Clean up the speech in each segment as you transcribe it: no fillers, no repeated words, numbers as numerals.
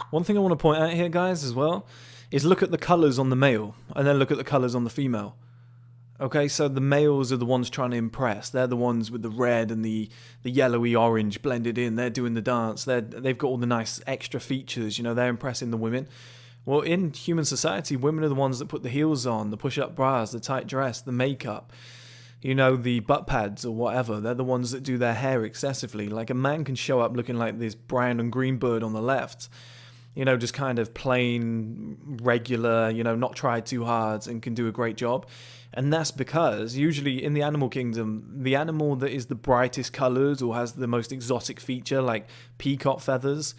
One thing I want to point out here, guys, as well, is look at the colours on the male, and then look at the colours on the female. Okay, so the males are the ones trying to impress. They're the ones with the red and the yellowy orange blended in. They're doing the dance. They've got all the nice extra features. You know, they're impressing the women. Well, in human society, women are the ones that put the heels on, the push-up bras, the tight dress, the makeup, you know, the butt pads or whatever. They're the ones that do their hair excessively. Like a man can show up looking like this brown and green bird on the left, you know, just kind of plain, regular, you know, not try too hard and can do a great job. And that's because usually in the animal kingdom, the animal that is the brightest colours or has the most exotic feature, like peacock feathers,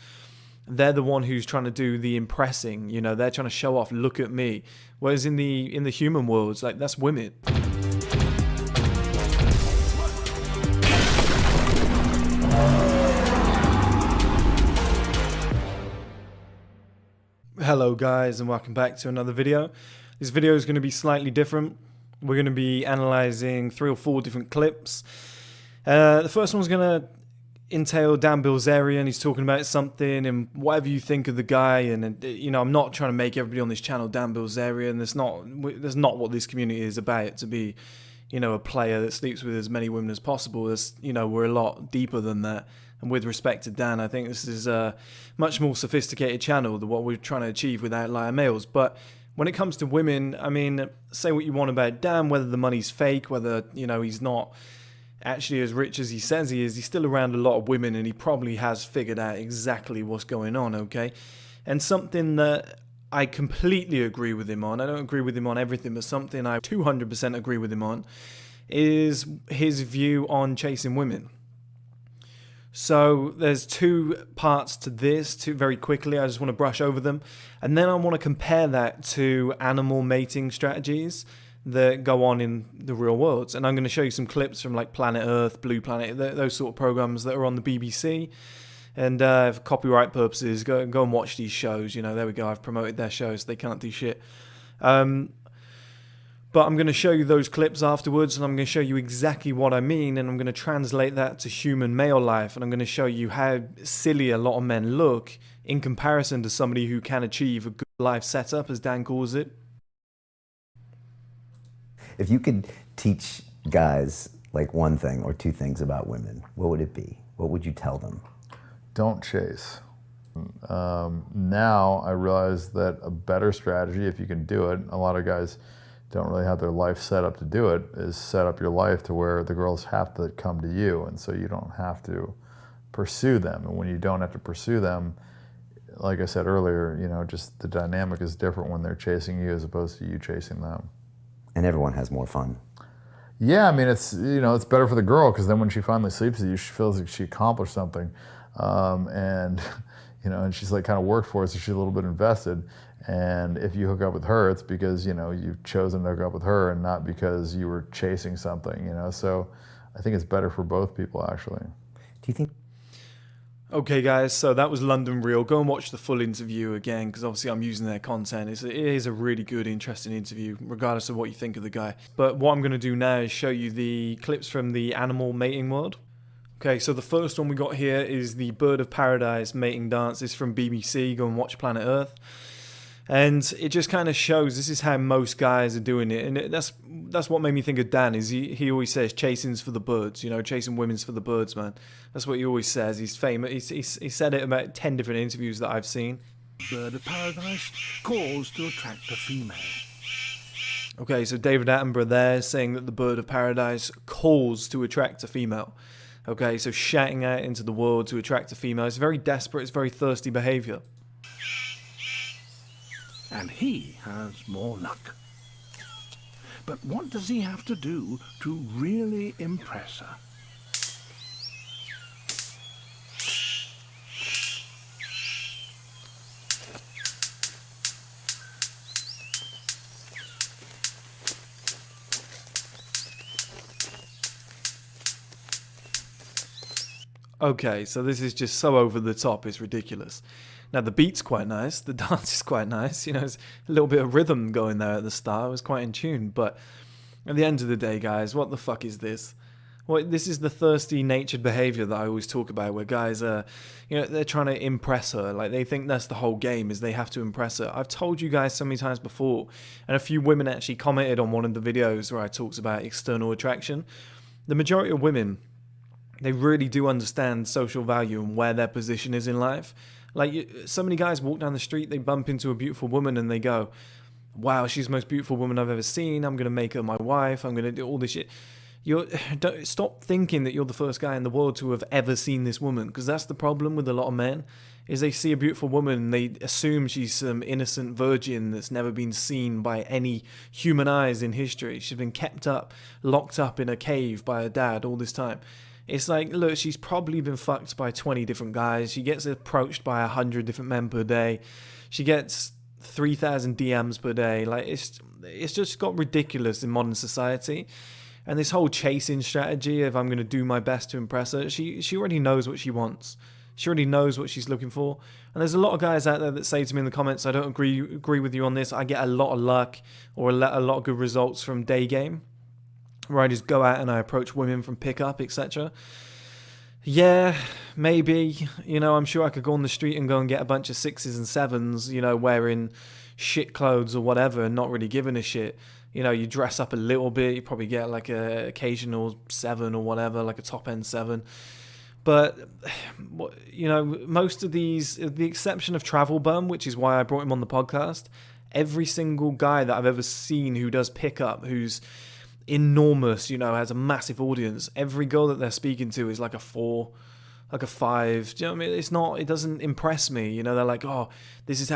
they're the one who's trying to do the impressing, you know, they're trying to show off, look at me. Whereas in the human worlds, like, that's women. Hello guys, and welcome back to another video. This video is going to be slightly different. We're going to be analysing 3 or 4 different clips. The first one's going to entail Dan Bilzerian. He's talking about something, and whatever you think of the guy, and you know, I'm not trying to make everybody on this channel Dan Bilzerian. That's not what this community is about, to be, you know, a player that sleeps with as many women as possible. There's, you know, we're a lot deeper than that. And with respect to Dan, I think this is a much more sophisticated channel than what we're trying to achieve with Outlier Males. But when it comes to women, I mean, say what you want about Dan, whether the money's fake, whether, you know, he's not actually as rich as he says he is, he's still around a lot of women, and he probably has figured out exactly what's going on, okay? And something that I completely agree with him on, I don't agree with him on everything, but something I 200% agree with him on, is his view on chasing women. So there's 2 parts to this, very quickly. I just want to brush over them. And then I want to compare that to animal mating strategies that go on in the real world. And I'm going to show you some clips from like Planet Earth, Blue Planet, those sort of programs that are on the BBC. And for copyright purposes, go and watch these shows. You know, there we go. I've promoted their shows. They can't do shit. But I'm going to show you those clips afterwards, and I'm going to show you exactly what I mean, and I'm going to translate that to human male life, and I'm going to show you how silly a lot of men look in comparison to somebody who can achieve a good life setup, as Dan calls it. If you could teach guys like 1 thing or 2 things about women, what would it be? What would you tell them? Don't chase. Now I realize that a better strategy, if you can do it, a lot of guys don't really have their life set up to do it, is set up your life to where the girls have to come to you, and so you don't have to pursue them. And when you don't have to pursue them, like I said earlier, you know, just the dynamic is different when they're chasing you as opposed to you chasing them. And everyone has more fun. Yeah, I mean, it's, you know, it's better for the girl, because then when she finally sleeps with you, she feels like she accomplished something, and you know, and she's like kind of worked for it, so she's a little bit invested. And if you hook up with her, it's because, you know, you've chosen to hook up with her and not because you were chasing something, you know. So I think it's better for both people, actually. Do you think? Okay, guys, so that was London Real. Go and watch the full interview again, because obviously I'm using their content. It is a really good, interesting interview, regardless of what you think of the guy. But what I'm going to do now is show you the clips from the animal mating world. Okay, so the first one we got here is the Bird of Paradise mating dance. It's from BBC. Go and watch Planet Earth. And it just kind of shows this is how most guys are doing it. And that's what made me think of Dan, is he always says chasing's for the birds, you know, chasing women's for the birds, man. That's what he always says. He's famous. He said it about 10 different interviews that I've seen. Bird of Paradise calls to attract a female. Okay, so David Attenborough there saying that the Bird of Paradise calls to attract a female. Okay, so shouting out into the world to attract a female. It's very desperate, it's very thirsty behavior. And he has more luck. But what does he have to do to really impress her? Okay, so this is just so over the top, it's ridiculous. Now the beat's quite nice, the dance is quite nice, you know, there's a little bit of rhythm going there at the start, it was quite in tune, but at the end of the day, guys, what the fuck is this? Well, this is the thirsty natured behavior that I always talk about, where guys are, they're trying to impress her. Like, they think that's the whole game, is they have to impress her. I've told you guys so many times before, and a few women actually commented on one of the videos where I talked about external attraction. The majority of women, they really do understand social value and where their position is in life. Like, so many guys walk down the street, they bump into a beautiful woman and they go, wow, she's the most beautiful woman I've ever seen. I'm going to make her my wife. I'm going to do all this shit. Don't stop thinking that you're the first guy in the world to have ever seen this woman, because that's the problem with a lot of men, is they see a beautiful woman and they assume she's some innocent virgin that's never been seen by any human eyes in history. She's been locked up in a cave by her dad all this time. It's like, look, she's probably been fucked by 20 different guys. She gets approached by 100 different men per day. She gets 3,000 DMs per day. Like, it's just got ridiculous in modern society. And this whole chasing strategy of I'm going to do my best to impress her, she already knows what she wants. She already knows what she's looking for. And there's a lot of guys out there that say to me in the comments, I don't agree with you on this. I get a lot of luck or a lot of good results from day game, where I just go out and I approach women from pickup, etc. Yeah, maybe. I'm sure I could go on the street and go and get a bunch of 6s and 7s, wearing shit clothes or whatever and not really giving a shit. You dress up a little bit, you probably get like a occasional 7 or whatever, like a top end 7. But, most of these, the exception of Travel Bum, which is why I brought him on the podcast, every single guy that I've ever seen who does pickup, who's enormous, has a massive audience, every girl that they're speaking to is like a 4, like a 5. Do you know what I mean? It doesn't impress me. They're like, oh, this is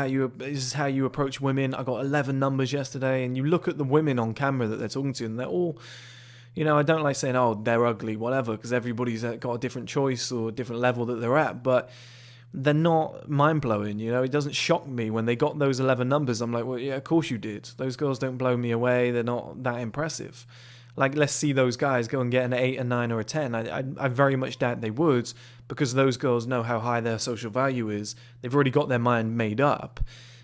how you approach women. I got 11 numbers yesterday. And you look at the women on camera that they're talking to, and they're all, I don't like saying, oh, they're ugly, whatever, because everybody's got a different choice or a different level that they're at. But they're not mind-blowing, It doesn't shock me when they got those 11 numbers. I'm like, well, yeah, of course you did. Those girls don't blow me away. They're not that impressive. Like, let's see those guys go and get an 8, a 9, or a 10. I very much doubt they would, because those girls know how high their social value is. They've already got their mind made up.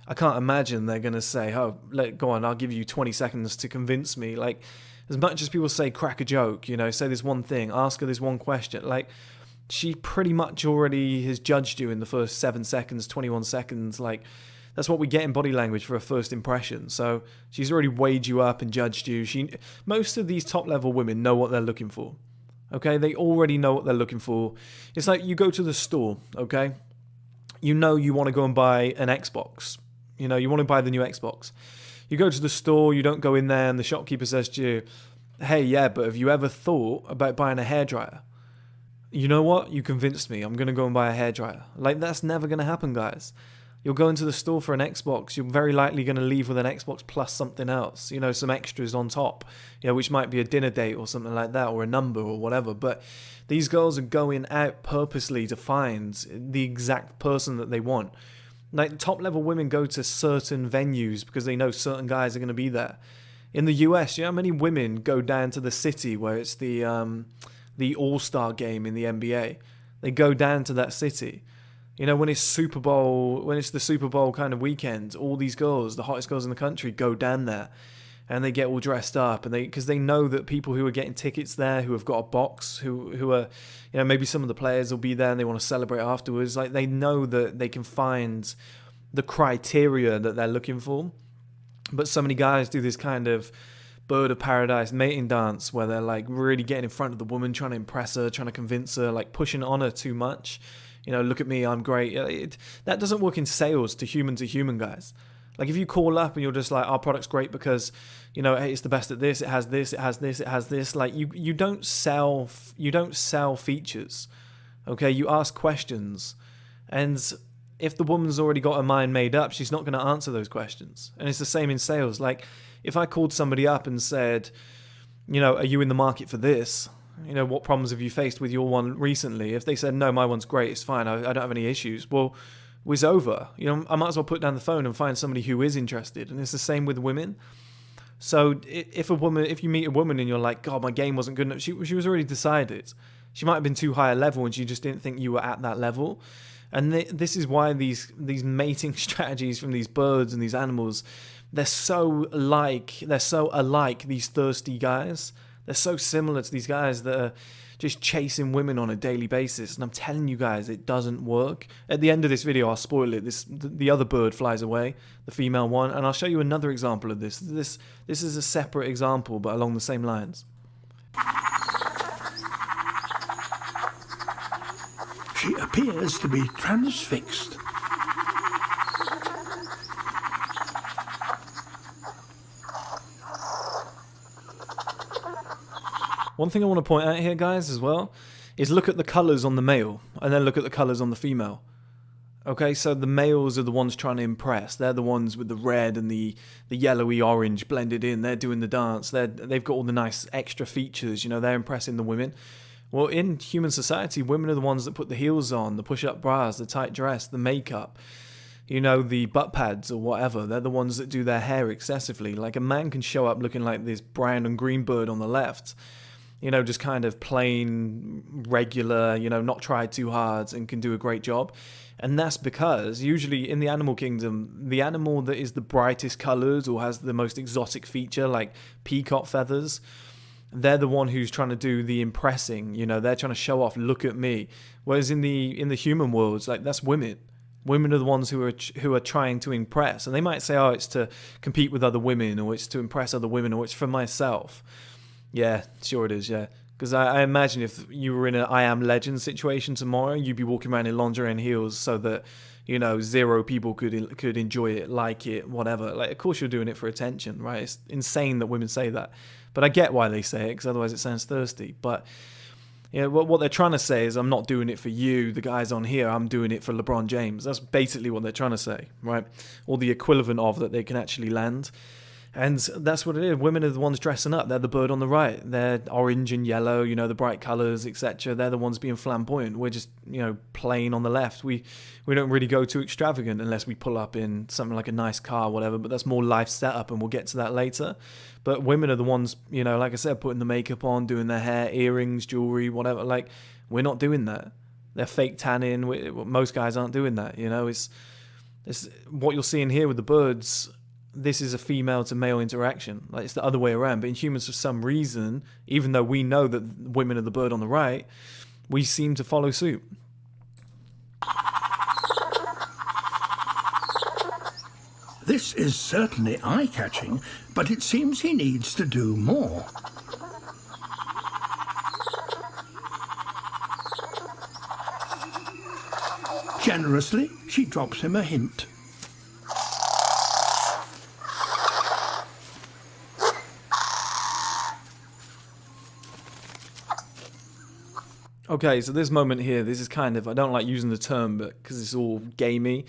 I can't imagine they're going to say, oh, go on, I'll give you 20 seconds to convince me. Like, as much as people say crack a joke, say this one thing, ask her this one question, like, she pretty much already has judged you in the first 7 seconds, 21 seconds. Like, that's what we get in body language for a first impression. So she's already weighed you up and judged you. Most of these top level women know what they're looking for. Okay, they already know what they're looking for. It's like you go to the store, okay? You want to go and buy an Xbox. You want to buy the new Xbox. You go to the store, you don't go in there and the shopkeeper says to you, hey, yeah, but have you ever thought about buying a hairdryer? You know what? You convinced me. I'm going to go and buy a hairdryer. Like, that's never going to happen, guys. You'll go into the store for an Xbox, you're very likely going to leave with an Xbox plus something else, some extras on top, which might be a dinner date or something like that, or a number or whatever. But these girls are going out purposely to find the exact person that they want. Like, top level women go to certain venues because they know certain guys are going to be there. In the US, you know how many women go down to the city where it's the All-Star game in the NBA? They go down to that city. When it's the Super Bowl kind of weekend, all these girls, the hottest girls in the country, go down there and they get all dressed up, and because they know that people who are getting tickets there, who have got a box, who are, maybe some of the players will be there and they want to celebrate afterwards. Like, they know that they can find the criteria that they're looking for. But so many guys do this kind of bird of paradise mating dance where they're like really getting in front of the woman, trying to impress her, trying to convince her, like pushing on her too much. Look at me, I'm great. That doesn't work in sales to human, guys. Like, if you call up and you're just like, our product's great because, hey, it's the best at this, it has this, it has this, it has this. Like, you don't sell features, okay? You ask questions. And if the woman's already got her mind made up, she's not going to answer those questions. And it's the same in sales. Like, if I called somebody up and said, are you in the market for this? What problems have you faced with your one recently? If they said, no, my one's great, it's fine, I don't have any issues, well, it's over. I might as well put down the phone and find somebody who is interested. And it's the same with women. So if you meet a woman and you're like, God, my game wasn't good enough, she was already decided. She might have been too high a level and she just didn't think you were at that level. And this is why these mating strategies from these birds and these animals, they're so alike, these thirsty guys. They're so similar to these guys that are just chasing women on a daily basis. And I'm telling you guys, it doesn't work. At the end of this video, I'll spoil it. The other bird flies away, the female one. And I'll show you another example of this. This is a separate example, but along the same lines. She appears to be transfixed. One thing I want to point out here, guys, as well, is look at the colours on the male, and then look at the colours on the female. Okay, so the males are the ones trying to impress. They're the ones with the red and the yellowy orange blended in. They're doing the dance. They've got all the nice extra features, you know, they're impressing the women. Well, in human society, women are the ones that put the heels on, the push-up bras, the tight dress, the makeup, you know, the butt pads or whatever. They're the ones that do their hair excessively. Like, a man can show up looking like this brown and green bird on the left, you know, just kind of plain, regular, you know, not try too hard, and can do a great job. And that's because usually in the animal kingdom, the animal that is the brightest colors or has the most exotic feature, like peacock feathers, they're the one who's trying to do the impressing, you know, they're trying to show off, look at me. Whereas in the human worlds, like, that's women. Women are the ones who are trying to impress. And they might say, oh, it's to compete with other women, or it's to impress other women, or it's for myself. Yeah, sure it is, yeah. Because I imagine if you were in an I Am Legend situation tomorrow, you'd be walking around in lingerie and heels so that, you know, 0 people could enjoy it, like it, whatever. Like, of course you're doing it for attention, right? It's insane that women say that. But I get why they say it, because otherwise it sounds thirsty. But, you know, what they're trying to say is, I'm not doing it for you, the guys on here, I'm doing it for LeBron James. That's basically what they're trying to say, right? Or the equivalent of that they can actually land. And that's what it is. Women are the ones dressing up. They're the bird on the right. They're orange and yellow, you know, the bright colours, etc. They're the ones being flamboyant. We're just, you know, plain on the left. We don't really go too extravagant unless we pull up in something like a nice car, whatever. But that's more life setup, and we'll get to that later. But women are the ones, you know, like I said, putting the makeup on, doing their hair, earrings, jewelry, whatever. Like, we're not doing that. They're fake tanning. Most guys aren't doing that, you know. It's what you're seeing here with the birds. This is a female to male interaction. Like, it's the other way around. But in humans, for some reason, even though we know that women are the bird on the right, we seem to follow suit. This is certainly eye-catching, but it seems he needs to do more. Generously, she drops him a hint. Okay, so this moment here, this is kind of, I don't like using the term, but because it's all gamey,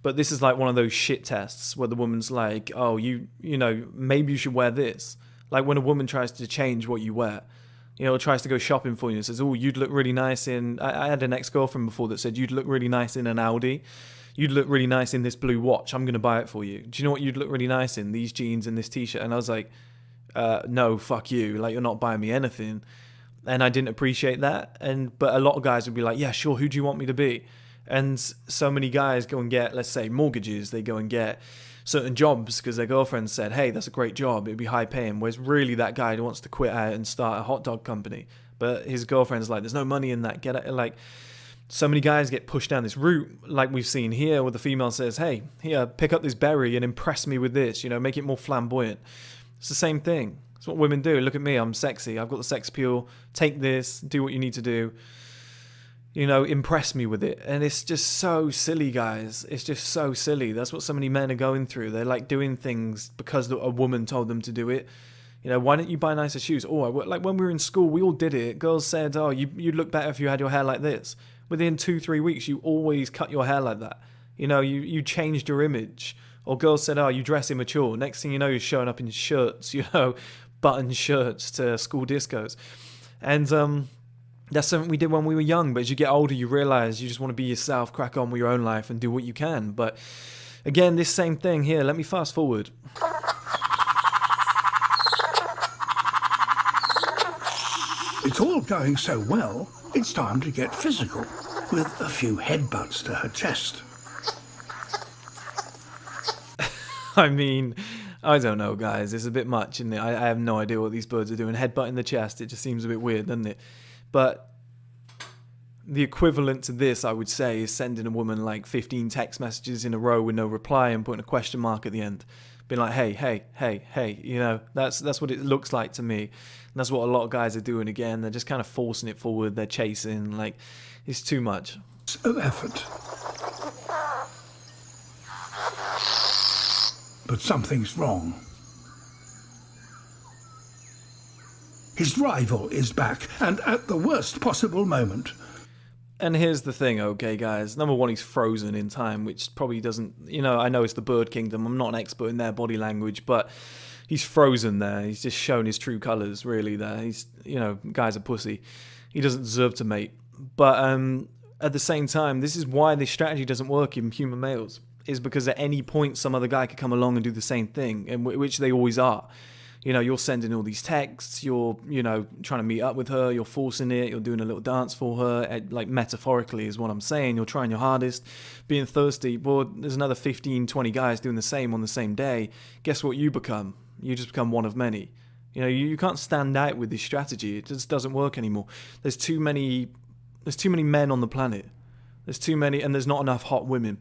but this is like one of those shit tests where the woman's like, oh, you know, maybe you should wear this. Like when a woman tries to change what you wear, you know, or tries to go shopping for you and says, oh, you'd look really nice in, I had an ex-girlfriend before that said, you'd look really nice in an Audi. You'd look really nice in this blue watch. I'm going to buy it for you. Do you know what you'd look really nice in? These jeans and this t-shirt. And I was like, no, fuck you. Like, you're not buying me anything. And I didn't appreciate that. But a lot of guys would be like, yeah, sure, who do you want me to be? And so many guys go and get, let's say, mortgages. They go and get certain jobs because their girlfriend said, hey, that's a great job. It'd be high paying. Whereas really that guy wants to quit out and start a hot dog company. But his girlfriend's like, there's no money in that. Get it? Like, so many guys get pushed down this route, like we've seen here, where the female says, hey, here, pick up this berry and impress me with this, you know, make it more flamboyant. It's the same thing. It's what women do. Look at me, I'm sexy. I've got the sex appeal. Take this, do what you need to do. You know, impress me with it. And it's just so silly, guys. It's just so silly. That's what so many men are going through. They're like doing things because a woman told them to do it. You know, why don't you buy nicer shoes? Oh, like when we were in school, we all did it. Girls said, oh, you'd look better if you had your hair like this. Within 2-3 weeks, you always cut your hair like that. You know, you changed your image. Or girls said, oh, you dress immature. Next thing you know, you're showing up in shirts, you know, button shirts to school discos. And that's something we did when we were young. But as you get older, you realize you just want to be yourself, crack on with your own life and do what you can. But again, this same thing here, let me fast forward. It's all going so well, it's time to get physical, with a few headbutts to her chest. I mean, I don't know, guys. It's a bit much, isn't it? I have no idea what these birds are doing. Headbutt in the chest, it just seems a bit weird, doesn't it? But the equivalent to this, I would say, is sending a woman like 15 text messages in a row with no reply and putting a question mark at the end. Being like, hey, hey, hey, hey, you know, that's what it looks like to me. And that's what a lot of guys are doing again. They're just kind of forcing it forward. They're chasing, like, it's too much. Of effort. But something's wrong. His rival is back, and at the worst possible moment. And here's the thing, okay, guys. Number one, he's frozen in time, which probably doesn't, you know, I know it's the bird kingdom. I'm not an expert in their body language, but he's frozen there. He's just shown his true colors, really, there. He's, you know, guy's a pussy. He doesn't deserve to mate. But at the same time, this is why this strategy doesn't work in human males, is because at any point some other guy could come along and do the same thing, and which they always are. You know, you're sending all these texts, you're, you know, trying to meet up with her, you're forcing it, you're doing a little dance for her, like metaphorically is what I'm saying, you're trying your hardest, being thirsty. Well, there's another 15, 20 guys doing the same on the same day. Guess what you become? You just become one of many. You know, you can't stand out with this strategy. It just doesn't work anymore. There's too many men on the planet. There's too many, and there's not enough hot women.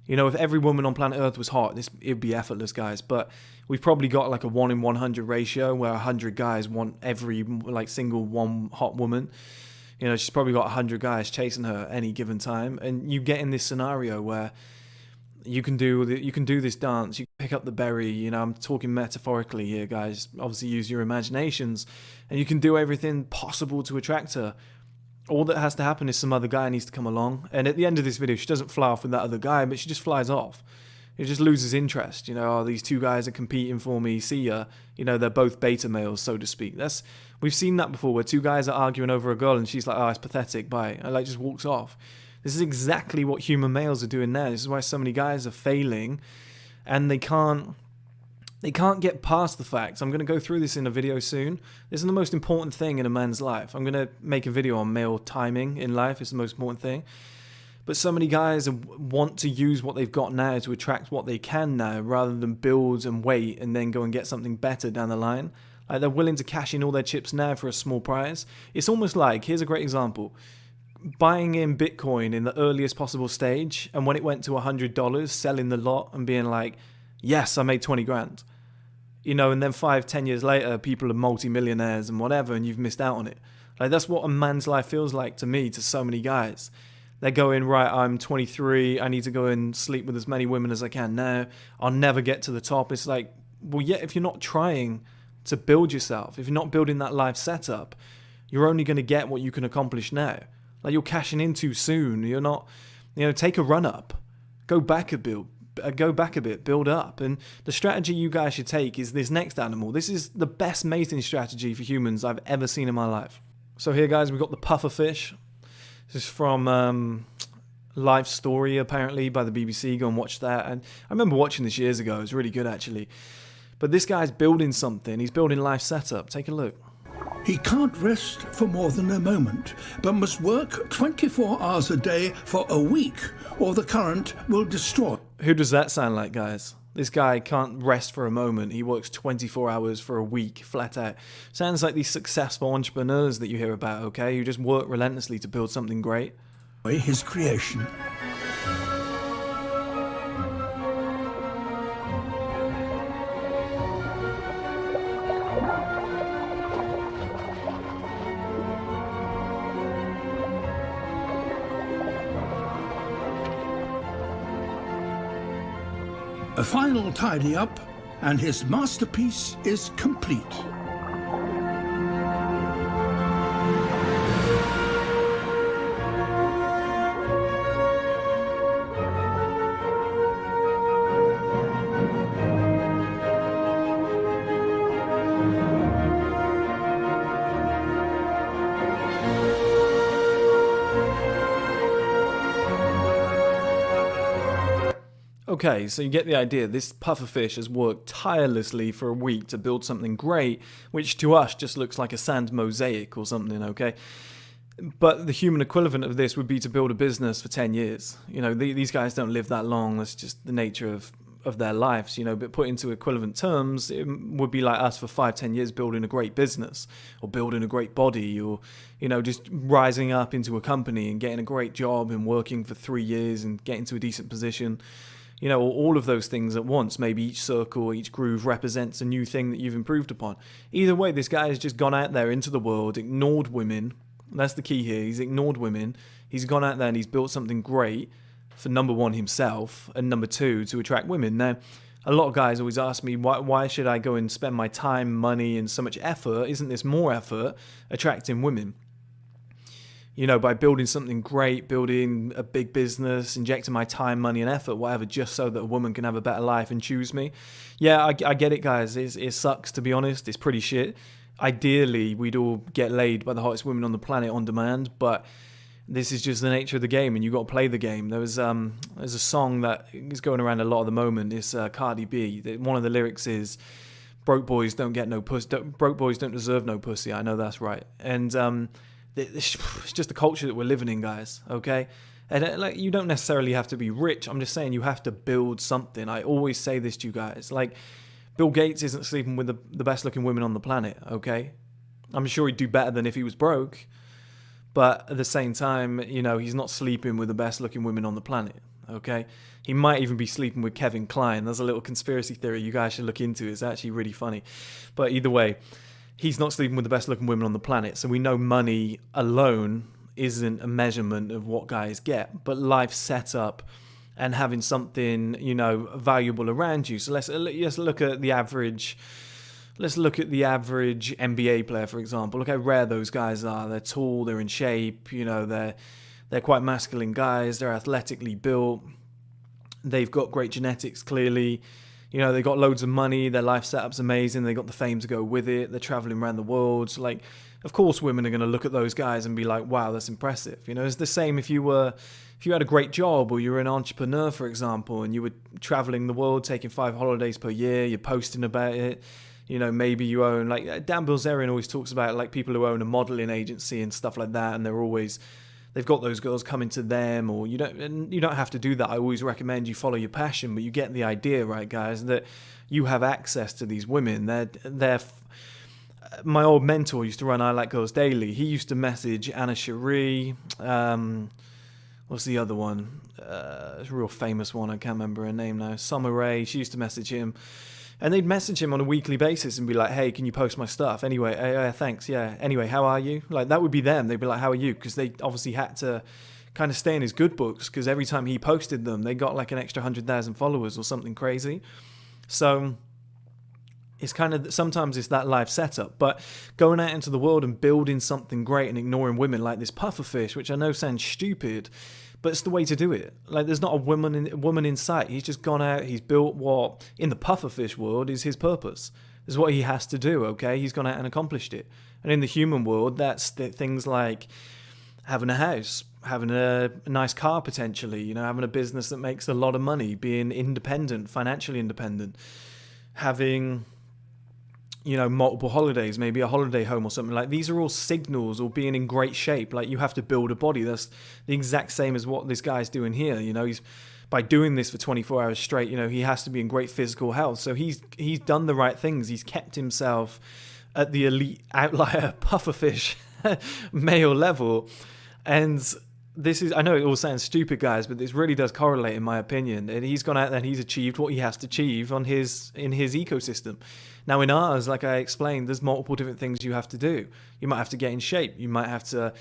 You know, if every woman on planet Earth was hot, it'd be effortless, guys. But we've probably got like a 1 in 100 ratio where 100 guys want every like single one hot woman. You know, she's probably got 100 guys chasing her at any given time, and you get in this scenario where you can do this dance, you can pick up the berry. You know, I'm talking metaphorically here, guys. Obviously, use your imaginations, and you can do everything possible to attract her. All that has to happen is some other guy needs to come along. And at the end of this video, she doesn't fly off with that other guy, but she just flies off. It just loses interest. You know, oh, these two guys are competing for me. See ya. You know, they're both beta males, so to speak. We've seen that before, where two guys are arguing over a girl, and she's like, oh, it's pathetic, bye. And like just walks off. This is exactly what human males are doing now. This is why so many guys are failing, and they can't get past the facts. I'm going to go through this in a video soon. This is the most important thing in a man's life. I'm going to make a video on male timing in life. It's the most important thing. But so many guys want to use what they've got now to attract what they can now, rather than build and wait and then go and get something better down the line. Like, they're willing to cash in all their chips now for a small prize. It's almost like, here's a great example, buying in Bitcoin in the earliest possible stage, and when it went to $100, selling the lot and being like, yes, I made 20 grand. You know, and then 5-10 years later, people are multi-millionaires and whatever, and you've missed out on it. Like, that's what a man's life feels like to me, to so many guys. They're going, right, I'm 23, I need to go and sleep with as many women as I can now. I'll never get to the top. It's like, well, yeah, if you're not trying to build yourself, if you're not building that life setup, you're only going to get what you can accomplish now. Like, you're cashing in too soon. You're not, you know, take a run up. Go back a bit, build up. And the strategy you guys should take is this next animal. This is the best mating strategy for humans I've ever seen in my life. So here, guys, we've got the pufferfish. This is from Life Story, apparently, by the BBC. Go and watch that. And I remember watching this years ago. It was really good, actually. But this guy's building something. He's building life setup. Take a look. He can't rest for more than a moment, but must work 24 hours a day for a week, or the current will destroy. Who does that sound like, guys? This guy can't rest for a moment. He works 24 hours for a week, flat out. Sounds like these successful entrepreneurs that you hear about, okay? Who just work relentlessly to build something great. His creation. A final tidy up, and his masterpiece is complete. Okay, so you get the idea. This pufferfish has worked tirelessly for a week to build something great, which to us just looks like a sand mosaic or something, okay? But the human equivalent of this would be to build a business for 10 years. You know, these guys don't live that long. That's just the nature of of their lives, you know, but put into equivalent terms, it would be like us for 5-10 years building a great business or building a great body, or, you know, just rising up into a company and getting a great job and working for 3 years and getting to a decent position. You know, all of those things at once. Maybe each circle, each groove represents a new thing that you've improved upon. Either way, this guy has just gone out there into the world, ignored women. That's the key here. He's ignored women. He's gone out there and he's built something great for, number one, himself, and number two, to attract women. Now, a lot of guys always ask me, why should I go and spend my time, money, and so much effort? Isn't this more effort attracting women? You know, by building something great, building a big business, injecting my time, money, and effort, whatever, just so that a woman can have a better life and choose me. Yeah, I get it, guys. It sucks, to be honest. It's pretty shit. Ideally, we'd all get laid by the hottest women on the planet on demand, but this is just the nature of the game, and you got to play the game. There's a song that is going around a lot at the moment. It's Cardi B. One of the lyrics is, "Broke boys don't get no pussy. Broke boys don't deserve no pussy." I know that's right. And it's just the culture that we're living in, guys. Okay, and like, you don't necessarily have to be rich. I'm just saying you have to build something. I always say this to you guys. Like, Bill Gates isn't sleeping with the best looking women on the planet. Okay, I'm sure he'd do better than if he was broke. But at the same time, you know, he's not sleeping with the best looking women on the planet, okay? He might even be sleeping with Kevin Kline. There's a little conspiracy theory you guys should look into. It's actually really funny. But either way, he's not sleeping with the best looking women on the planet. So we know money alone isn't a measurement of what guys get, but life setup and having something, you know, valuable around you. So let's look at the average... Let's look at the average NBA player, for example. Look how rare those guys are. They're tall, they're in shape, you know, they're quite masculine guys, they're athletically built, they've got great genetics, clearly. You know, they've got loads of money, their life setup's amazing, they got the fame to go with it, they're traveling around the world. So, like, of course women are going to look at those guys and be like, wow, that's impressive. You know, it's the same if you had a great job, or you were an entrepreneur, for example, and you were traveling the world, taking 5 holidays per year, you're posting about it. You know, maybe you own, like Dan Bilzerian always talks about, like, people who own a modeling agency and stuff like that, and they've got those girls coming to them, or you don't have to do that. I always recommend you follow your passion, but you get the idea, right, guys, that you have access to these women. My old mentor used to run I Like Girls Daily. He used to message Anna Cherie. What's the other one? It's a real famous one. I can't remember her name now. Summer Rae. She used to message him. And they'd message him on a weekly basis and be like, hey, can you post my stuff? Anyway, thanks, yeah. Anyway, how are you? Like, that would be them. They'd be like, how are you? Because they obviously had to kind of stay in his good books, because every time he posted them, they got like an extra 100,000 followers or something crazy. So it's kind of, sometimes it's that life setup. But going out into the world and building something great and ignoring women like this pufferfish, which I know sounds stupid, but it's the way to do it. Like, there's not a woman in sight. He's just gone out, he's built what, in the pufferfish world, is his purpose. This is what he has to do, okay? He's gone out and accomplished it. And in the human world, that's things like having a house, having a nice car potentially, you know, having a business that makes a lot of money, being independent, financially independent, having, you know, multiple holidays, maybe a holiday home or something. Like, these are all signals, or being in great shape. Like, you have to build a body. That's the exact same as what this guy's doing here. You know, he's, by doing this for 24 hours straight, you know, he has to be in great physical health. So he's done the right things. He's kept himself at the elite outlier pufferfish male level. And this is, I know it all sounds stupid, guys, but this really does correlate, in my opinion. And he's gone out there and he's achieved what he has to achieve in his ecosystem. Now, in ours, like I explained, there's multiple different things you have to do. You might have to get in shape. You might have to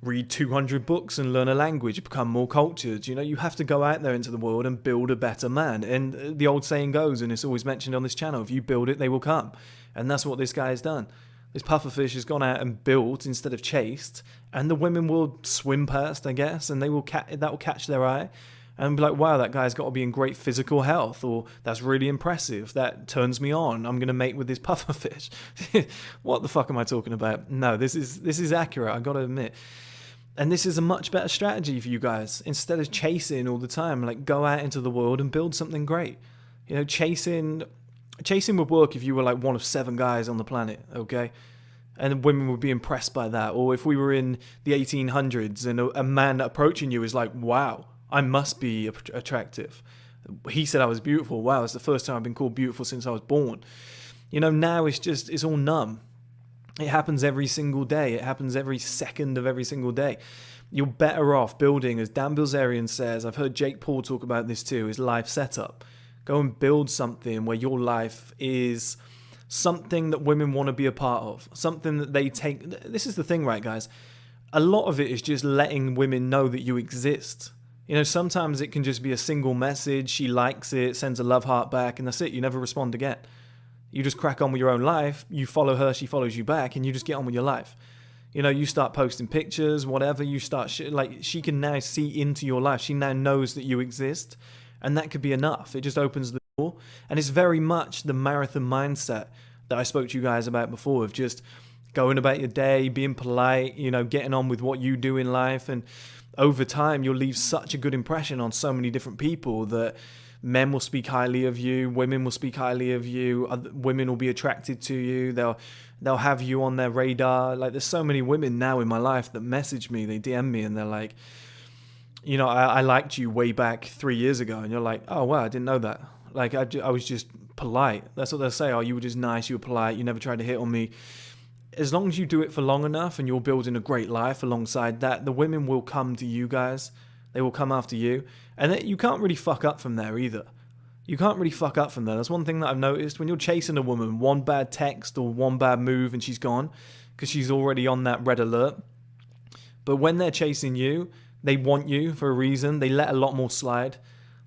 read 200 books and learn a language, become more cultured. You know, you have to go out there into the world and build a better man. And the old saying goes, and it's always mentioned on this channel, if you build it, they will come. And that's what this guy has done. This pufferfish has gone out and built instead of chased, and the women will swim past, I guess, and that will catch their eye and be like, wow, that guy's got to be in great physical health, or that's really impressive, that turns me on, I'm going to mate with this pufferfish. What the fuck am I talking about? No, this is accurate, I got to admit. And this is a much better strategy for you guys. Instead of chasing all the time, like, go out into the world and build something great. You know, chasing would work if you were like one of 7 guys on the planet, okay? And women would be impressed by that. Or if we were in the 1800s and a man approaching you is like, wow, I must be attractive. He said I was beautiful. Wow, it's the first time I've been called beautiful since I was born. You know, now it's all numb. It happens every single day. It happens every second of every single day. You're better off building, as Dan Bilzerian says, I've heard Jake Paul talk about this too, his life setup. Go and build something where your life is something that women want to be a part of, something that they take. This is the thing, right, guys? A lot of it is just letting women know that you exist. You know, sometimes it can just be a single message. She likes it, sends a love heart back, and that's it. You never respond again. You just crack on with your own life. You follow her, she follows you back, and you just get on with your life. You know, you start posting pictures, whatever. You start, she can now see into your life. She now knows that you exist, and that could be enough. It just opens the door. And it's very much the marathon mindset that I spoke to you guys about before, of just going about your day, being polite, you know, getting on with what you do in life. And over time, you'll leave such a good impression on so many different people that men will speak highly of you, women will speak highly of you, women will be attracted to you, they'll have you on their radar. Like, there's so many women now in my life that message me, they DM me, and they're like, you know, I liked you way back 3 years ago. And you're like, oh, wow, I didn't know that. Like, I was just polite. That's what they'll say. Oh, you were just nice, you were polite, you never tried to hit on me. As long as you do it for long enough and you're building a great life alongside that, the women will come to you guys. They will come after you. And you can't really fuck up from there either. You can't really fuck up from there. That's one thing that I've noticed. When you're chasing a woman, one bad text or one bad move and she's gone because she's already on that red alert. But when they're chasing you, they want you for a reason. They let a lot more slide.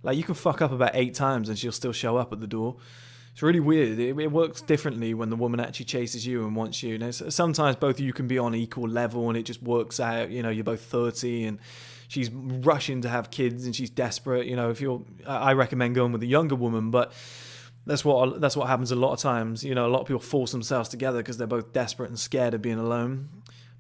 Like, you can fuck up about 8 times and she'll still show up at the door. It's really weird. It works differently when the woman actually chases you and wants you. Now, sometimes both of you can be on equal level and it just works out. You know, you're both 30 and she's rushing to have kids and she's desperate. You know, I recommend going with a younger woman, but that's what happens a lot of times. You know, a lot of people force themselves together because they're both desperate and scared of being alone.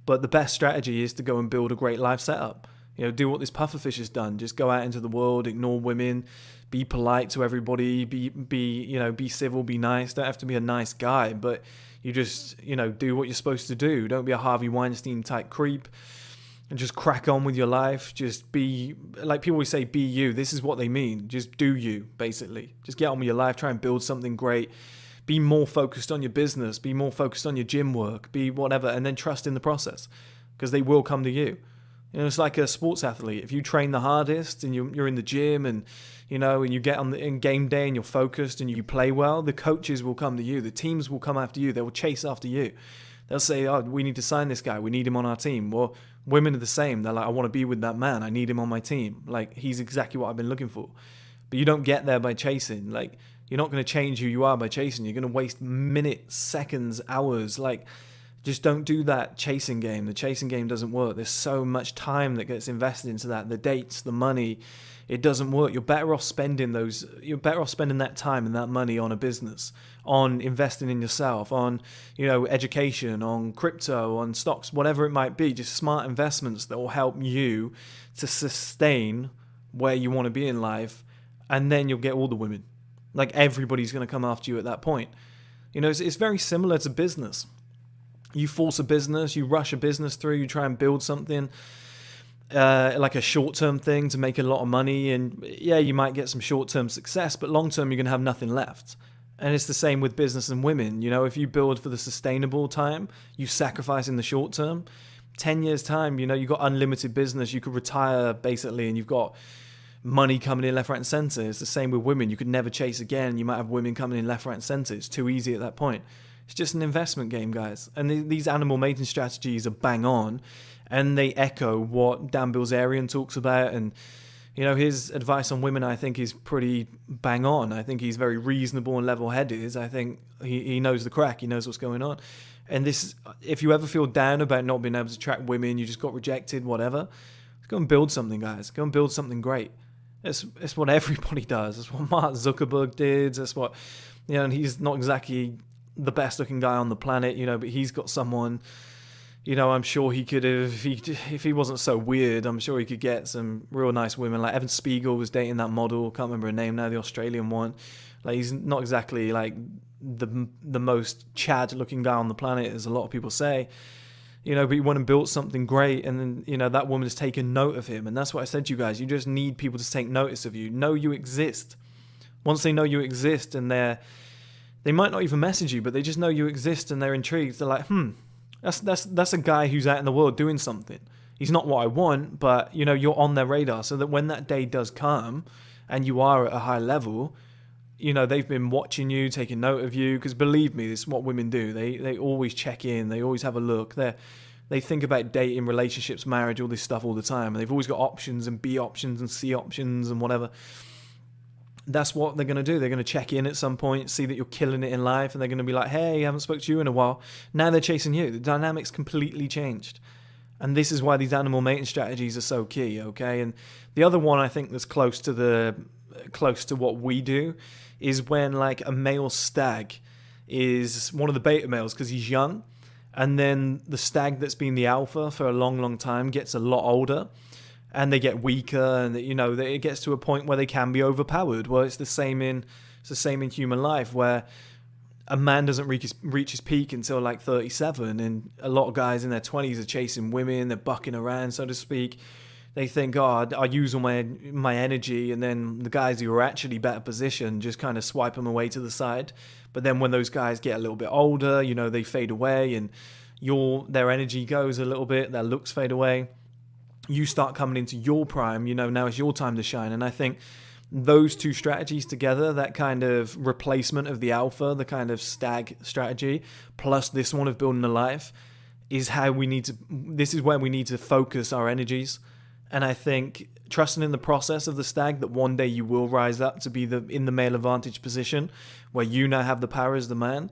But the best strategy is to go and build a great life setup. You know, do what this pufferfish has done. Just go out into the world, ignore women, be polite to everybody, be civil, be nice. Don't have to be a nice guy, but you just, you know, do what you're supposed to do. Don't be a Harvey Weinstein type creep, and just crack on with your life. Just be, like people always say, be you. This is what they mean. Just do you, basically. Just get on with your life. Try and build something great. Be more focused on your business. Be more focused on your gym work. Be whatever, and then trust in the process, because they will come to you. You know, it's like a sports athlete. If you train the hardest and you're in the gym and, you know, and you get in game day and you're focused and you play well, the coaches will come to you. The teams will come after you. They will chase after you. They'll say, oh, we need to sign this guy. We need him on our team. Well, women are the same. They're like, I want to be with that man. I need him on my team. Like, he's exactly what I've been looking for. But you don't get there by chasing. Like, you're not going to change who you are by chasing. You're going to waste minutes, seconds, hours. Like, just don't do that chasing game. The chasing game doesn't work. There's so much time that gets invested into that. The dates, the money, it doesn't work. You're better off spending that time and that money on a business, on investing in yourself, on, you know, education, on crypto, on stocks, whatever it might be. Just smart investments that will help you to sustain where you want to be in life, and then you'll get all the women. Like, everybody's going to come after you at that point. You know, it's very similar to business. You force a business, you rush a business through, you try and build something like a short-term thing to make a lot of money, and yeah, you might get some short-term success, but long-term you're going to have nothing left. And it's the same with business and women. You know, if you build for the sustainable time, you sacrifice in the short term. 10 years time, you know, you've got unlimited business, you could retire basically, and you've got money coming in left, right, and center. It's the same with women. You could never chase again. You might have women coming in left, right, and center. It's too easy at that point. It's just an investment game, guys. And these animal mating strategies are bang on, and they echo what Dan Bilzerian talks about. And, you know, his advice on women, I think, is pretty bang on. I think he's very reasonable and level-headed. I think he knows the crack. He knows what's going on. And this, if you ever feel down about not being able to attract women, you just got rejected, whatever, go and build something, guys. Go and build something great. It's what everybody does. It's what Mark Zuckerberg did. That's what, you know, and he's not exactly the best looking guy on the planet, you know, but he's got someone, you know, I'm sure he could have, if he wasn't so weird, I'm sure he could get some real nice women. Like Evan Spiegel was dating that model, can't remember her name now, the Australian one. Like, he's not exactly like the most Chad looking guy on the planet, as a lot of people say, you know, but he went and built something great, and then, you know, that woman has taken note of him. And that's what I said to you guys. You just need people to take notice of you. Know you exist. Once they know you exist and they might not even message you, but they just know you exist and they're intrigued. They're like, that's a guy who's out in the world doing something. He's not what I want, but you know, you're on their radar, so that when that day does come and you are at a high level, you know, they've been watching you, taking note of you, because believe me, this is what women do. They always check in, they always have a look. They think about dating, relationships, marriage, all this stuff all the time, and they've always got options and B options and C options and whatever. That's what they're going to do. They're going to check in at some point, see that you're killing it in life, and they're going to be like, hey, I haven't spoke to you in a while. Now they're chasing you. The dynamic's completely changed. And this is why these animal mating strategies are so key, okay? And the other one I think that's close to what we do is when like a male stag is one of the beta males because he's young, and then the stag that's been the alpha for a long, long time gets a lot older, and they get weaker, and you know, it gets to a point where they can be overpowered. Well, it's the same in human life, where a man doesn't reach his peak until like 37, and a lot of guys in their 20s are chasing women, they're bucking around, so to speak. They think, oh, I use all my energy, and then the guys who are actually better positioned just kind of swipe them away to the side. But then when those guys get a little bit older, you know, they fade away, and their energy goes a little bit, their looks fade away. You start coming into your prime, you know, now it's your time to shine. And I think those two strategies together, that kind of replacement of the alpha, the kind of stag strategy, plus this one of building a life, is where we need to focus our energies. And I think trusting in the process of the stag, that one day you will rise up to be in the male advantage position where you now have the power as the man,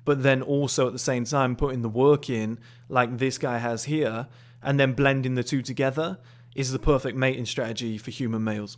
but then also at the same time putting the work in like this guy has here, and then blending the two together is the perfect mating strategy for human males.